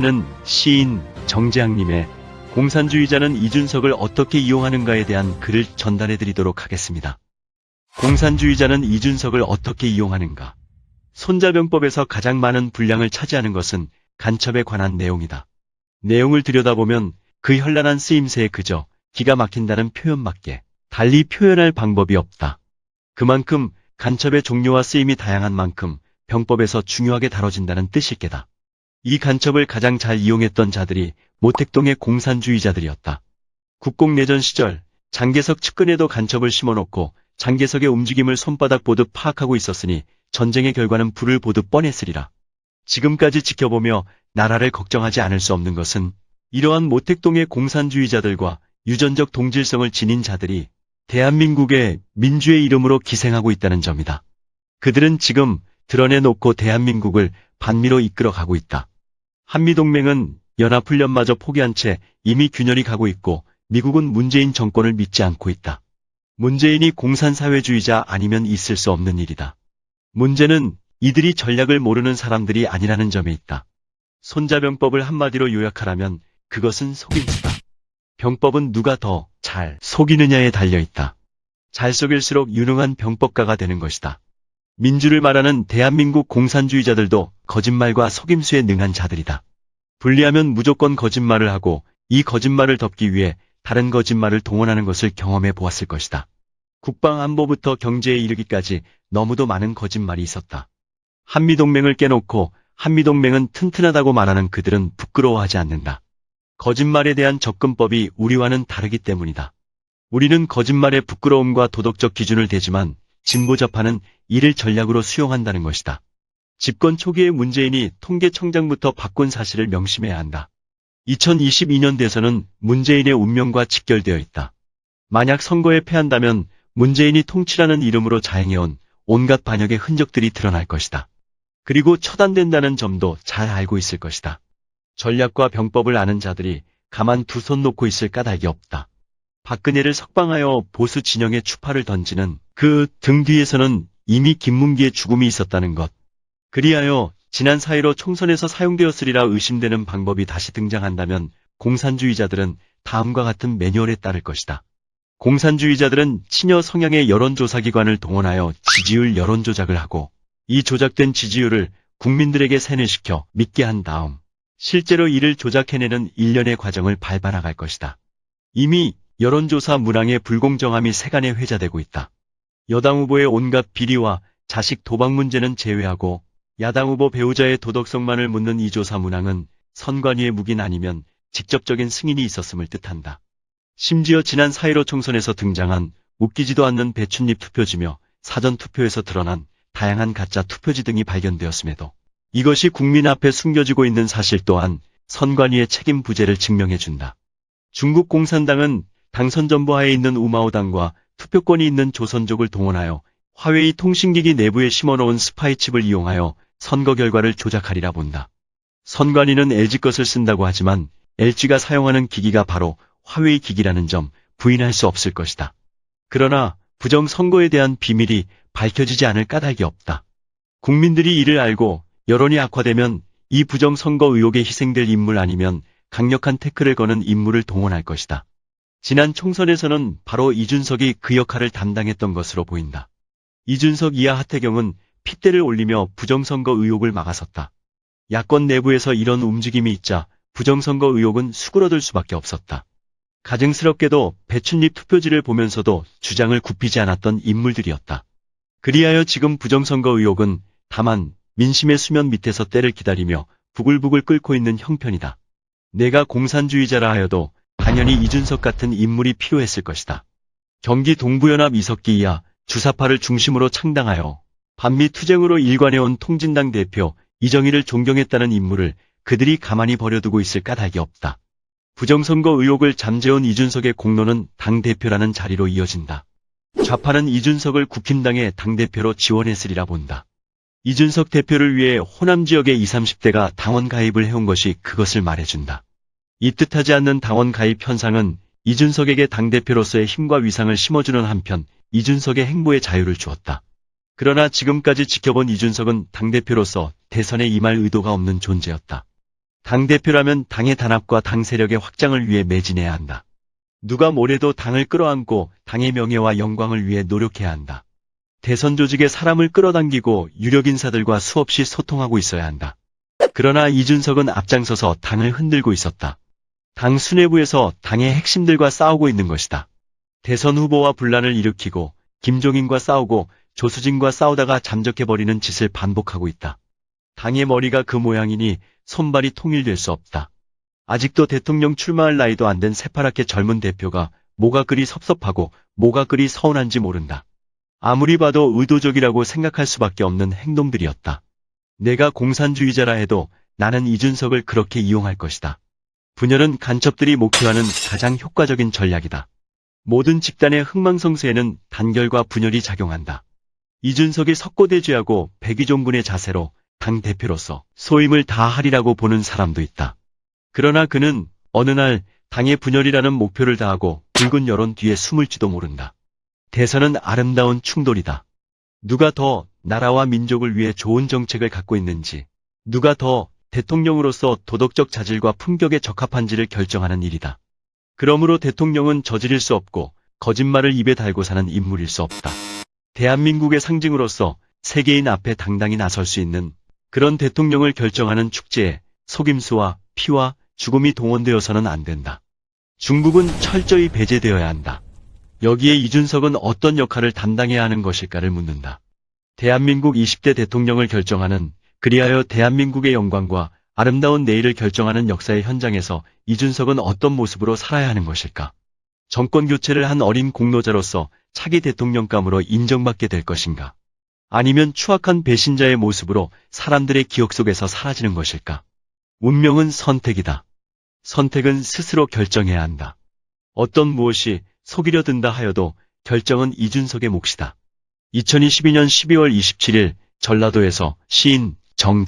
는 시인 정재학님의 공산주의자는 이준석을 어떻게 이용하는가에 대한 글을 전달해드리도록 하겠습니다. 공산주의자는 이준석을 어떻게 이용하는가? 손자병법에서 가장 많은 분량을 차지하는 것은 간첩에 관한 내용이다. 내용을 들여다보면 그 현란한 쓰임새에 그저 기가 막힌다는 표현밖에 달리 표현할 방법이 없다. 그만큼 간첩의 종류와 쓰임이 다양한 만큼 병법에서 중요하게 다뤄진다는 뜻일 게다. 이 간첩을 가장 잘 이용했던 자들이 모택동의 공산주의자들이었다. 국共내전 시절 장개석 측근에도 간첩을 심어놓고 장개석의 움직임을 손바닥 보듯 파악하고 있었으니 전쟁의 결과는 불을 보듯 뻔했으리라. 지금까지 지켜보며 나라를 걱정하지 않을 수 없는 것은 이러한 모택동의 공산주의자들과 유전적 동질성을 지닌 자들이 대한민국의 민주의 이름으로 기생하고 있다는 점이다. 그들은 지금 드러내놓고 대한민국을 반미로 이끌어가고 있다. 한미동맹은 연합훈련마저 포기한 채 이미 균열이 가고 있고 미국은 문재인 정권을 믿지 않고 있다. 문재인이 공산사회주의자 아니면 있을 수 없는 일이다. 문제는 이들이 전략을 모르는 사람들이 아니라는 점에 있다. 손자병법을 한마디로 요약하라면 그것은 속임수다. 병법은 누가 더 잘 속이느냐에 달려있다. 잘 속일수록 유능한 병법가가 되는 것이다. 민주를 말하는 대한민국 공산주의자들도 거짓말과 속임수에 능한 자들이다. 불리하면 무조건 거짓말을 하고 이 거짓말을 덮기 위해 다른 거짓말을 동원하는 것을 경험해 보았을 것이다. 국방안보부터 경제에 이르기까지 너무도 많은 거짓말이 있었다. 한미동맹을 깨놓고 한미동맹은 튼튼하다고 말하는 그들은 부끄러워하지 않는다. 거짓말에 대한 접근법이 우리와는 다르기 때문이다. 우리는 거짓말의 부끄러움과 도덕적 기준을 대지만 진보좌파는 이를 전략으로 수용한다는 것이다. 집권 초기의 문재인이 통계청장부터 바꾼 사실을 명심해야 한다. 2022년 대선은 문재인의 운명과 직결되어 있다. 만약 선거에 패한다면 문재인이 통치라는 이름으로 자행해온 온갖 반역의 흔적들이 드러날 것이다. 그리고 처단된다는 점도 잘 알고 있을 것이다. 전략과 병법을 아는 자들이 가만 두 손 놓고 있을 까닭이 없다. 박근혜를 석방하여 보수 진영에 추파를 던지는 그 등 뒤에서는 이미 김문기의 죽음이 있었다는 것. 그리하여 지난 4.15 총선에서 사용되었으리라 의심되는 방법이 다시 등장한다면 공산주의자들은 다음과 같은 매뉴얼에 따를 것이다. 공산주의자들은 친여 성향의 여론조사기관을 동원하여 지지율 여론조작을 하고 이 조작된 지지율을 국민들에게 세뇌시켜 믿게 한 다음 실제로 이를 조작해내는 일련의 과정을 밟아나갈 것이다. 이미 여론조사 문항의 불공정함이 세간에 회자되고 있다. 여당 후보의 온갖 비리와 자식 도박 문제는 제외하고 야당 후보 배우자의 도덕성만을 묻는 이 조사 문항은 선관위의 묵인 아니면 직접적인 승인이 있었음을 뜻한다. 심지어 지난 4.15 총선에서 등장한 웃기지도 않는 배춧잎 투표지며 사전투표에서 드러난 다양한 가짜 투표지 등이 발견되었음에도 이것이 국민 앞에 숨겨지고 있는 사실 또한 선관위의 책임 부재를 증명해준다. 중국 공산당은 당선 전부하에 있는 우마오당과 투표권이 있는 조선족을 동원하여 화웨이 통신기기 내부에 심어놓은 스파이칩을 이용하여 선거 결과를 조작하리라 본다. 선관위는 LG 것을 쓴다고 하지만 LG가 사용하는 기기가 바로 화웨이 기기라는 점 부인할 수 없을 것이다. 그러나 부정선거에 대한 비밀이 밝혀지지 않을 까닭이 없다. 국민들이 이를 알고 여론이 악화되면 이 부정선거 의혹에 희생될 인물 아니면 강력한 태클을 거는 인물을 동원할 것이다. 지난 총선에서는 바로 이준석이 그 역할을 담당했던 것으로 보인다. 이준석 이하 하태경은 핏대를 올리며 부정선거 의혹을 막아섰다. 야권 내부에서 이런 움직임이 있자 부정선거 의혹은 수그러들 수밖에 없었다. 가증스럽게도 배춧잎 투표지를 보면서도 주장을 굽히지 않았던 인물들이었다. 그리하여 지금 부정선거 의혹은 다만 민심의 수면 밑에서 때를 기다리며 부글부글 끓고 있는 형편이다. 내가 공산주의자라 하여도 당연히 이준석 같은 인물이 필요했을 것이다. 경기 동부연합 이석기 이하 주사파를 중심으로 창당하여 반미 투쟁으로 일관해온 통진당 대표 이정희를 존경했다는 인물을 그들이 가만히 버려두고 있을 까닭이 없다. 부정선거 의혹을 잠재운 이준석의 공로는 당대표라는 자리로 이어진다. 좌파는 이준석을 국힘당의 당대표로 지원했으리라 본다. 이준석 대표를 위해 호남 지역의 20, 30대가 당원 가입을 해온 것이 그것을 말해준다. 이 뜻하지 않는 당원 가입 현상은 이준석에게 당대표로서의 힘과 위상을 심어주는 한편 이준석의 행보에 자유를 주었다. 그러나 지금까지 지켜본 이준석은 당대표로서 대선에 임할 의도가 없는 존재였다. 당대표라면 당의 단합과 당 세력의 확장을 위해 매진해야 한다. 누가 뭐래도 당을 끌어안고 당의 명예와 영광을 위해 노력해야 한다. 대선 조직에 사람을 끌어당기고 유력 인사들과 수없이 소통하고 있어야 한다. 그러나 이준석은 앞장서서 당을 흔들고 있었다. 당 수뇌부에서 당의 핵심들과 싸우고 있는 것이다. 대선 후보와 분란을 일으키고 김종인과 싸우고 조수진과 싸우다가 잠적해버리는 짓을 반복하고 있다. 당의 머리가 그 모양이니 손발이 통일될 수 없다. 아직도 대통령 출마할 나이도 안 된 새파랗게 젊은 대표가 뭐가 그리 섭섭하고 뭐가 그리 서운한지 모른다. 아무리 봐도 의도적이라고 생각할 수밖에 없는 행동들이었다. 내가 공산주의자라 해도 나는 이준석을 그렇게 이용할 것이다. 분열은 간첩들이 목표하는 가장 효과적인 전략이다. 모든 집단의 흥망성쇠에는 단결과 분열이 작용한다. 이준석이 석고대죄하고 백의종군의 자세로 당 대표로서 소임을 다하리라고 보는 사람도 있다. 그러나 그는 어느 날 당의 분열이라는 목표를 다하고 붉은 여론 뒤에 숨을지도 모른다. 대선은 아름다운 충돌이다. 누가 더 나라와 민족을 위해 좋은 정책을 갖고 있는지, 누가 더 대통령으로서 도덕적 자질과 품격에 적합한지를 결정하는 일이다. 그러므로 대통령은 저지를 수 없고 거짓말을 입에 달고 사는 인물일 수 없다. 대한민국의 상징으로서 세계인 앞에 당당히 나설 수 있는 그런 대통령을 결정하는 축제에 속임수와 피와 죽음이 동원되어서는 안 된다. 중국은 철저히 배제되어야 한다. 여기에 이준석은 어떤 역할을 담당해야 하는 것일까를 묻는다. 대한민국 20대 대통령을 결정하는, 그리하여 대한민국의 영광과 아름다운 내일을 결정하는 역사의 현장에서 이준석은 어떤 모습으로 살아야 하는 것일까? 정권 교체를 한 어린 공로자로서 차기 대통령감으로 인정받게 될 것인가? 아니면 추악한 배신자의 모습으로 사람들의 기억 속에서 사라지는 것일까? 운명은 선택이다. 선택은 스스로 결정해야 한다. 어떤 무엇이 속이려 든다 하여도 결정은 이준석의 몫이다. 2022년 12월 27일 전라도에서 시인 정재